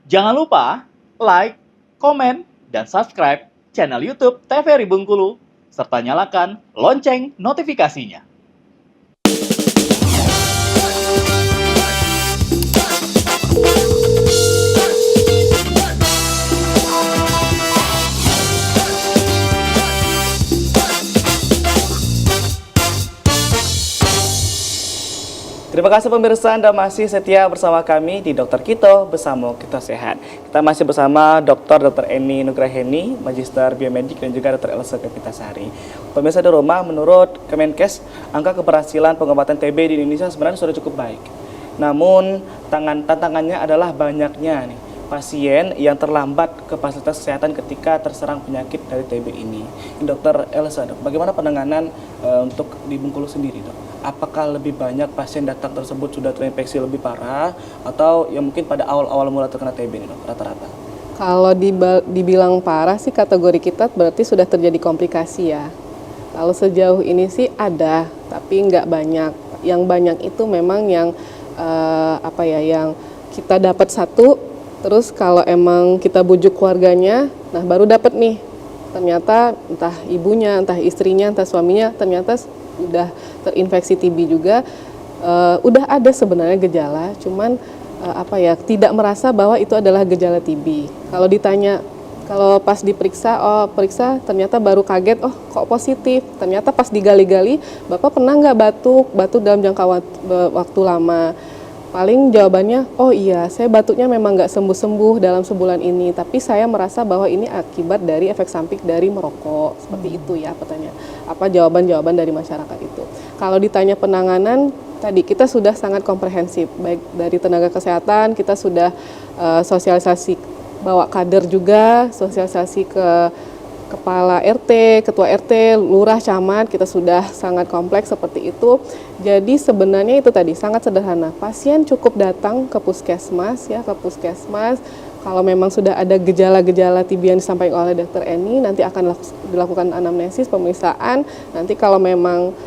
Jangan lupa like, komen, dan subscribe channel YouTube TVRI Bengkulu, serta nyalakan lonceng notifikasinya. Terima kasih pemirsa, Anda masih setia bersama kami di Dokter Kito Bersama Kita Sehat. Kita masih bersama Dr. Eni Nugraheni, Magister Biomedik, dan juga Dr. Elsa Kapitasari. Pemirsa di rumah, menurut Kemenkes, angka keberhasilan pengobatan TB di Indonesia sebenarnya sudah cukup baik. Namun, tantangannya adalah banyaknya pasien yang terlambat ke fasilitas kesehatan ketika terserang penyakit dari TB ini. Dr. Elsa, dok, bagaimana penanganan untuk di Bengkulu sendiri, dok? Apakah lebih banyak pasien datang tersebut sudah terinfeksi lebih parah atau yang mungkin pada awal-awal mula terkena TB ini, dok, rata-rata? Kalau dibilang parah sih kategori kita berarti sudah terjadi komplikasi ya. Kalau sejauh ini sih ada, tapi nggak banyak. Yang banyak itu memang yang yang kita dapat satu, terus kalau emang kita bujuk keluarganya, nah baru dapat nih. Ternyata entah ibunya, entah istrinya, entah suaminya, ternyata udah terinfeksi TB juga, udah ada sebenarnya gejala, cuman tidak merasa bahwa itu adalah gejala TB. Kalau ditanya, kalau pas diperiksa, periksa ternyata baru kaget, kok positif. Ternyata pas digali-gali, Bapak pernah nggak batuk dalam jangka waktu lama? Paling jawabannya, oh iya, saya batuknya memang nggak sembuh-sembuh dalam sebulan ini, tapi saya merasa bahwa ini akibat dari efek samping dari merokok. Seperti itu ya pertanyaan. Apa jawaban-jawaban dari masyarakat itu. Kalau ditanya penanganan, tadi kita sudah sangat komprehensif, baik dari tenaga kesehatan, kita sudah sosialisasi, bawa kader juga, sosialisasi ke kepala RT, ketua RT, lurah, camat, kita sudah sangat kompleks seperti itu. Jadi sebenarnya itu tadi sangat sederhana. Pasien cukup datang ke puskesmas ya, Kalau memang sudah ada gejala-gejala TB yang disampaikan oleh Dr. Eni, nanti akan dilakukan anamnesis, pemeriksaan. Nanti kalau memang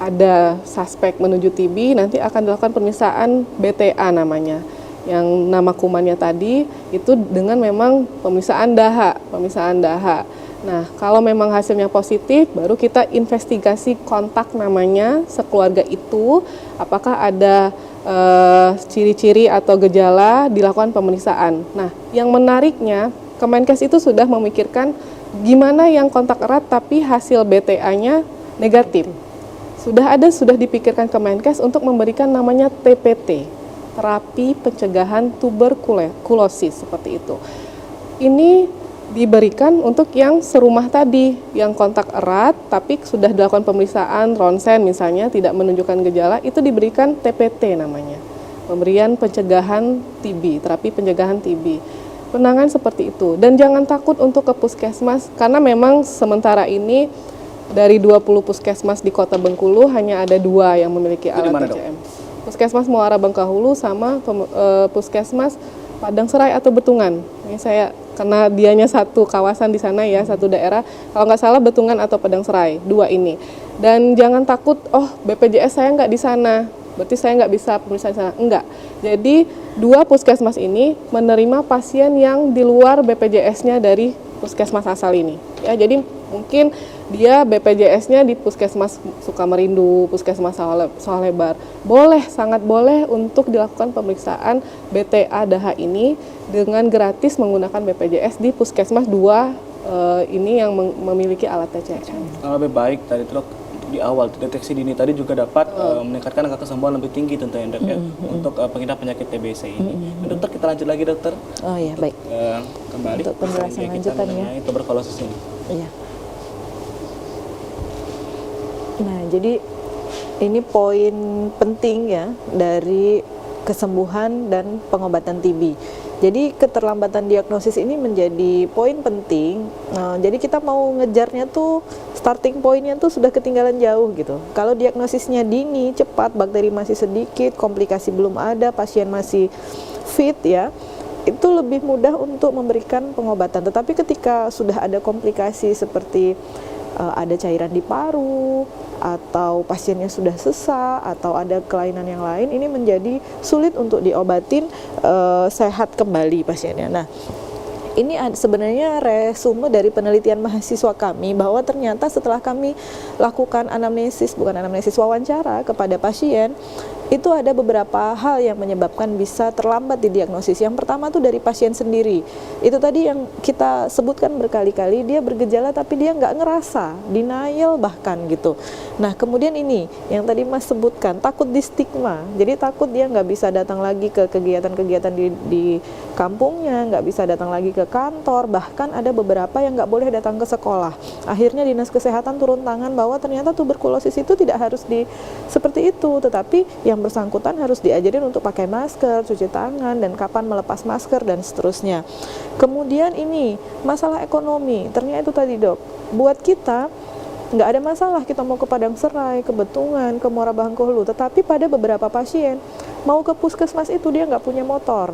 ada suspek menuju TB, nanti akan dilakukan pemeriksaan BTA namanya. Yang nama kumannya tadi itu dengan memang pemeriksaan dahak. Nah, kalau memang hasilnya positif, baru kita investigasi kontak namanya sekeluarga itu, apakah ada ciri-ciri atau gejala, dilakukan pemeriksaan. Nah, yang menariknya, Kemenkes itu sudah memikirkan gimana yang kontak erat tapi hasil BTA-nya negatif. Sudah dipikirkan Kemenkes untuk memberikan namanya TPT, terapi pencegahan tuberkulosis, seperti itu. Ini diberikan untuk yang serumah tadi, yang kontak erat tapi sudah dilakukan pemeriksaan ronsen misalnya tidak menunjukkan gejala, itu diberikan TPT namanya, pemberian pencegahan TB, terapi pencegahan TB. Penanganan seperti itu, dan jangan takut untuk ke puskesmas, karena memang sementara ini dari 20 puskesmas di Kota Bengkulu hanya ada 2 yang memiliki alat TCM. Puskesmas Muara Bengkahulu sama puskesmas Padang Serai atau Betungan. Ini saya karena dianya satu kawasan di sana ya, satu daerah. Kalau nggak salah Betungan atau Padang Serai, 2 ini. Dan jangan takut, BPJS saya nggak di sana, berarti saya nggak bisa pemeriksaan di sana. Enggak. Jadi 2 puskesmas ini menerima pasien yang di luar BPJS-nya dari puskesmas asal ini. Ya, jadi mungkin dia BPJS-nya di Puskesmas Sukamerindu, Puskesmas Sawah Lebar. Sangat boleh untuk dilakukan pemeriksaan BTA dahak ini dengan gratis menggunakan BPJS di Puskesmas 2 ini yang memiliki alat TCM. Lebih baik tadi dok, untuk di awal deteksi dini tadi juga dapat meningkatkan angka kesembuhan lebih tinggi tentunya dok ya, untuk pengidap penyakit TBC ini. Dokter, kita lanjut lagi dokter. Oh iya, baik. Kembali untuk penjelasan lanjutan ya. Tuberkulosis ini. Iya. Nah, jadi ini poin penting ya dari kesembuhan dan pengobatan TB. Jadi keterlambatan diagnosis ini menjadi poin penting. Jadi kita mau ngejarnya tuh starting pointnya tuh sudah ketinggalan jauh gitu. Kalau diagnosisnya dini, cepat, bakteri masih sedikit, komplikasi belum ada, pasien masih fit ya, itu lebih mudah untuk memberikan pengobatan. Tetapi ketika sudah ada komplikasi seperti ada cairan di paru, atau pasiennya sudah sesak, atau ada kelainan yang lain, ini menjadi sulit untuk diobatin sehat kembali pasiennya. Nah, ini sebenarnya resume dari penelitian mahasiswa kami, bahwa ternyata setelah kami lakukan wawancara kepada pasien, itu ada beberapa hal yang menyebabkan bisa terlambat didiagnosis. Yang pertama tuh dari pasien sendiri. Itu tadi yang kita sebutkan berkali-kali, dia bergejala tapi dia nggak ngerasa, denial bahkan gitu. Nah, kemudian ini yang tadi Mas sebutkan, takut di stigma. Jadi takut dia nggak bisa datang lagi ke kegiatan-kegiatan di kampungnya, nggak bisa datang lagi ke kantor, bahkan ada beberapa yang nggak boleh datang ke sekolah. Akhirnya dinas kesehatan turun tangan bahwa ternyata tuberkulosis itu tidak harus seperti itu, tetapi yang bersangkutan harus diajarin untuk pakai masker, cuci tangan, dan kapan melepas masker, dan seterusnya. Kemudian ini masalah ekonomi, ternyata itu tadi dok, buat kita nggak ada masalah kita mau ke Padang Serai, ke Betungan, ke Muara Bangkulu, tetapi pada beberapa pasien mau ke puskesmas itu dia nggak punya motor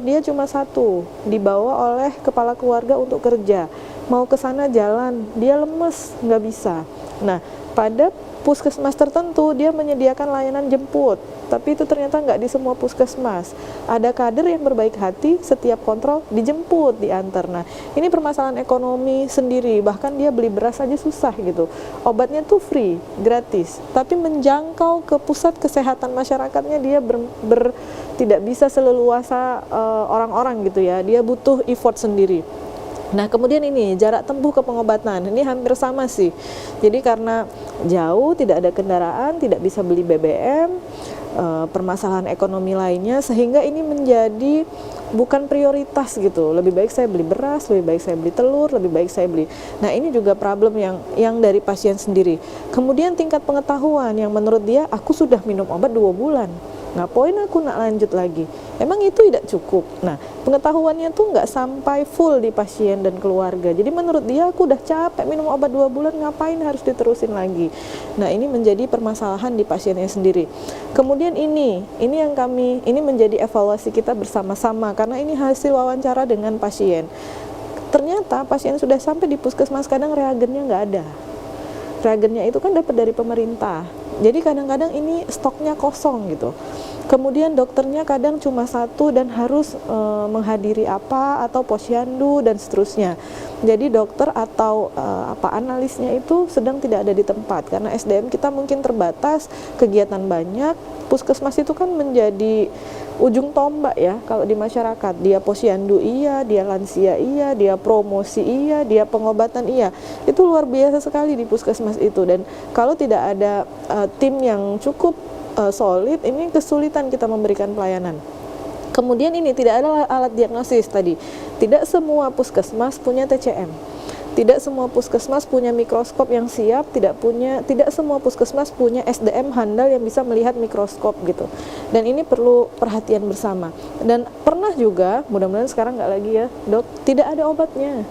dia cuma satu, dibawa oleh kepala keluarga untuk kerja, mau ke sana jalan, dia lemes, nggak bisa. Nah, pada puskesmas tertentu dia menyediakan layanan jemput, tapi itu ternyata nggak di semua puskesmas. Ada kader yang berbaik hati, setiap kontrol dijemput, diantar. Nah, ini permasalahan ekonomi sendiri, bahkan dia beli beras aja susah gitu. Obatnya tuh free, gratis, tapi menjangkau ke pusat kesehatan masyarakatnya dia tidak bisa seleluasa orang-orang gitu ya, dia butuh effort sendiri. Nah, kemudian ini jarak tempuh ke pengobatan, ini hampir sama sih. Jadi karena jauh, tidak ada kendaraan, tidak bisa beli BBM, permasalahan ekonomi lainnya, sehingga ini menjadi bukan prioritas gitu. Lebih baik saya beli beras, lebih baik saya beli telur, lebih baik saya beli. Nah, ini juga problem yang dari pasien sendiri. Kemudian tingkat pengetahuan yang menurut dia, aku sudah minum obat 2 bulan. Ngapain aku nak lanjut lagi? Emang itu tidak cukup. Nah, pengetahuannya tuh nggak sampai full di pasien dan keluarga. Jadi menurut dia, aku udah capek minum obat 2 bulan, ngapain harus diterusin lagi? Nah, ini menjadi permasalahan di pasiennya sendiri. Kemudian ini menjadi evaluasi kita bersama-sama, karena ini hasil wawancara dengan pasien. Ternyata pasien sudah sampai di puskesmas, kadang reagennya nggak ada. Reagennya itu kan dapat dari pemerintah. Jadi kadang-kadang ini stoknya kosong gitu. Kemudian dokternya kadang cuma satu dan harus menghadiri atau posyandu dan seterusnya. Jadi dokter atau analisnya itu sedang tidak ada di tempat karena SDM kita mungkin terbatas, kegiatan banyak. Puskesmas itu kan menjadi ujung tombak ya kalau di masyarakat. Dia posyandu iya, dia lansia iya, dia promosi iya, dia pengobatan iya. Itu luar biasa sekali di puskesmas itu, dan kalau tidak ada tim yang cukup solid, ini kesulitan kita memberikan pelayanan. Kemudian ini tidak ada alat diagnosis tadi. Tidak semua puskesmas punya TCM. Tidak semua puskesmas punya mikroskop yang siap, tidak semua puskesmas punya SDM handal yang bisa melihat mikroskop gitu. Dan ini perlu perhatian bersama. Dan pernah juga, mudah-mudahan sekarang nggak lagi ya, dok, tidak ada obatnya.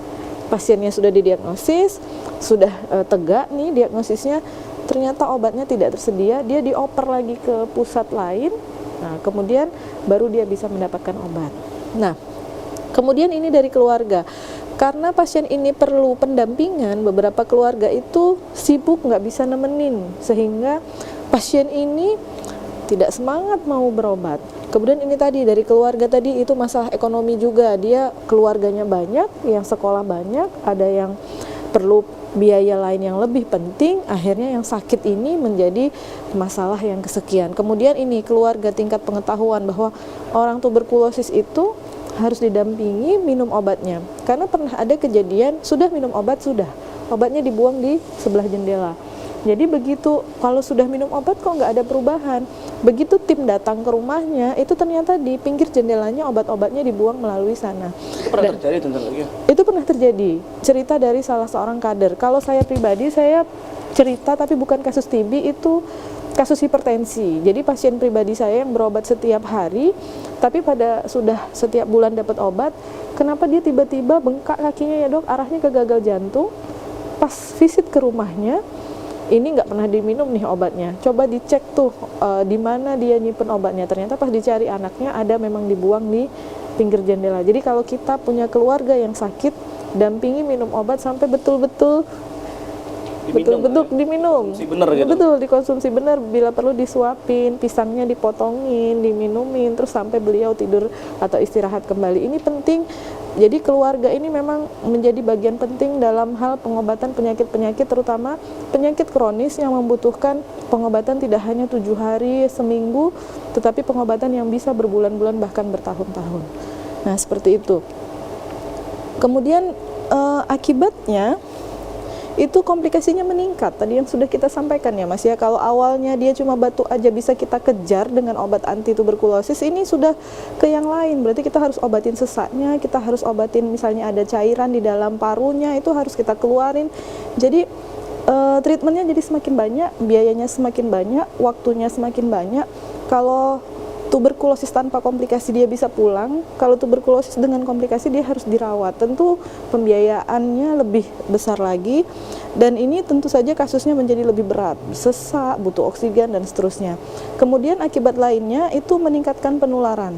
Pasiennya sudah didiagnosis, sudah tegak nih diagnosisnya, ternyata obatnya tidak tersedia, dia dioper lagi ke pusat lain. Nah, kemudian baru dia bisa mendapatkan obat. Nah, kemudian ini dari keluarga. Karena pasien ini perlu pendampingan, beberapa keluarga itu sibuk nggak bisa nemenin, sehingga pasien ini tidak semangat mau berobat. Kemudian ini tadi dari keluarga tadi itu masalah ekonomi juga, dia keluarganya banyak, yang sekolah banyak, ada yang perlu biaya lain yang lebih penting, akhirnya yang sakit ini menjadi masalah yang kesekian. Kemudian ini keluarga tingkat pengetahuan bahwa orang tuberkulosis itu harus didampingi minum obatnya, karena pernah ada kejadian sudah minum obat, obatnya dibuang di sebelah jendela. Jadi begitu kalau sudah minum obat kok nggak ada perubahan, begitu tim datang ke rumahnya itu ternyata di pinggir jendelanya obat-obatnya dibuang melalui sana. Itu pernah terjadi tentu lagi. Itu pernah terjadi, cerita dari salah seorang kader. Kalau saya pribadi, saya cerita tapi bukan kasus TB, itu kasus hipertensi. Jadi pasien pribadi saya yang berobat setiap hari, tapi pada sudah setiap bulan dapat obat, kenapa dia tiba-tiba bengkak kakinya ya dok, arahnya ke gagal jantung. Pas visit ke rumahnya, ini nggak pernah diminum nih obatnya. Coba dicek tuh di mana dia nyimpen obatnya. Ternyata pas dicari anaknya ada memang dibuang di pinggir jendela. Jadi kalau kita punya keluarga yang sakit, dampingi minum obat sampai betul-betul betul-betul diminum. Konsumsi bener gitu. Betul, dikonsumsi benar, bila perlu disuapin, pisangnya dipotongin, diminumin, terus sampai beliau tidur atau istirahat kembali. Ini penting. Jadi keluarga ini memang menjadi bagian penting dalam hal pengobatan penyakit-penyakit, terutama penyakit kronis yang membutuhkan pengobatan tidak hanya 7 hari, seminggu, tetapi pengobatan yang bisa berbulan-bulan bahkan bertahun-tahun. Nah, seperti itu. Kemudian akibatnya itu komplikasinya meningkat. Tadi yang sudah kita sampaikan ya Mas ya, kalau awalnya dia cuma batuk aja bisa kita kejar dengan obat anti tuberkulosis, ini sudah ke yang lain. Berarti kita harus obatin sesaknya, kita harus obatin misalnya ada cairan di dalam parunya, itu harus kita keluarin. Jadi treatmentnya jadi semakin banyak, biayanya semakin banyak, waktunya semakin banyak. Kalau tuberkulosis tanpa komplikasi dia bisa pulang, kalau tuberkulosis dengan komplikasi dia harus dirawat. Tentu pembiayaannya lebih besar lagi, dan ini tentu saja kasusnya menjadi lebih berat, sesak, butuh oksigen dan seterusnya. Kemudian akibat lainnya itu meningkatkan penularan.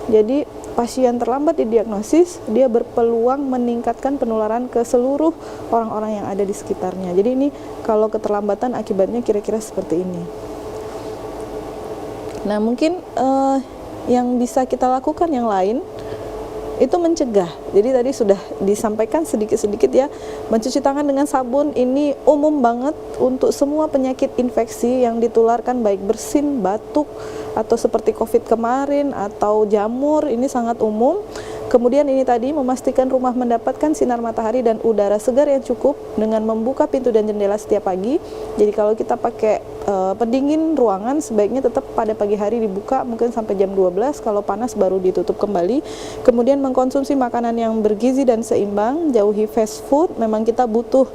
Jadi pasien terlambat didiagnosis, dia berpeluang meningkatkan penularan ke seluruh orang-orang yang ada di sekitarnya. Jadi ini kalau keterlambatan akibatnya kira-kira seperti ini. Nah, mungkin yang bisa kita lakukan yang lain itu mencegah. Jadi tadi sudah disampaikan sedikit-sedikit ya, mencuci tangan dengan sabun ini umum banget untuk semua penyakit infeksi yang ditularkan, baik bersin, batuk, atau seperti COVID kemarin, atau jamur, ini sangat umum. Kemudian ini tadi memastikan rumah mendapatkan sinar matahari dan udara segar yang cukup dengan membuka pintu dan jendela setiap pagi. Jadi kalau kita pakai pendingin ruangan sebaiknya tetap pada pagi hari dibuka mungkin sampai jam 12, kalau panas baru ditutup kembali. Kemudian mengkonsumsi makanan yang bergizi dan seimbang, jauhi fast food. Memang kita butuh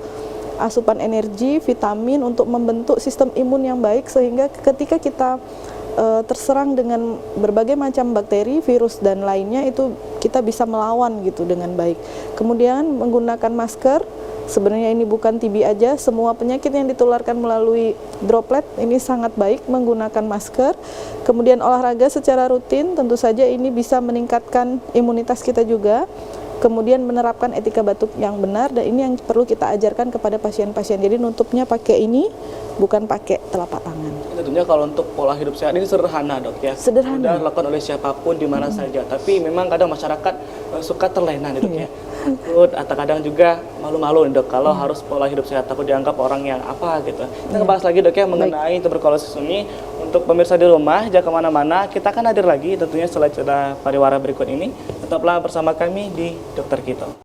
asupan energi, vitamin untuk membentuk sistem imun yang baik sehingga ketika kita terserang dengan berbagai macam bakteri, virus dan lainnya itu kita bisa melawan gitu dengan baik. Kemudian menggunakan masker. Sebenarnya ini bukan TB aja, semua penyakit yang ditularkan melalui droplet ini sangat baik menggunakan masker. Kemudian olahraga secara rutin, tentu saja ini bisa meningkatkan imunitas kita juga. Kemudian menerapkan etika batuk yang benar, dan ini yang perlu kita ajarkan kepada pasien-pasien. Jadi nutupnya pakai ini, bukan pakai telapak tangan. Tentunya kalau untuk pola hidup sehat ini sederhana dok ya, Sederhana. mudah dilakukan oleh siapapun di mana saja. Tapi memang kadang masyarakat suka terlena nih dok ya. Takut atau kadang juga malu-malu nih dok kalau harus pola hidup sehat, takut dianggap orang yang apa gitu. Kita ngebahas lagi dok ya mengenai tuberkulosis ini. Untuk pemirsa di rumah, jangan kemana-mana, kita akan hadir lagi tentunya setelah jeda pariwara berikut ini. Tetaplah bersama kami di Dokter Kito.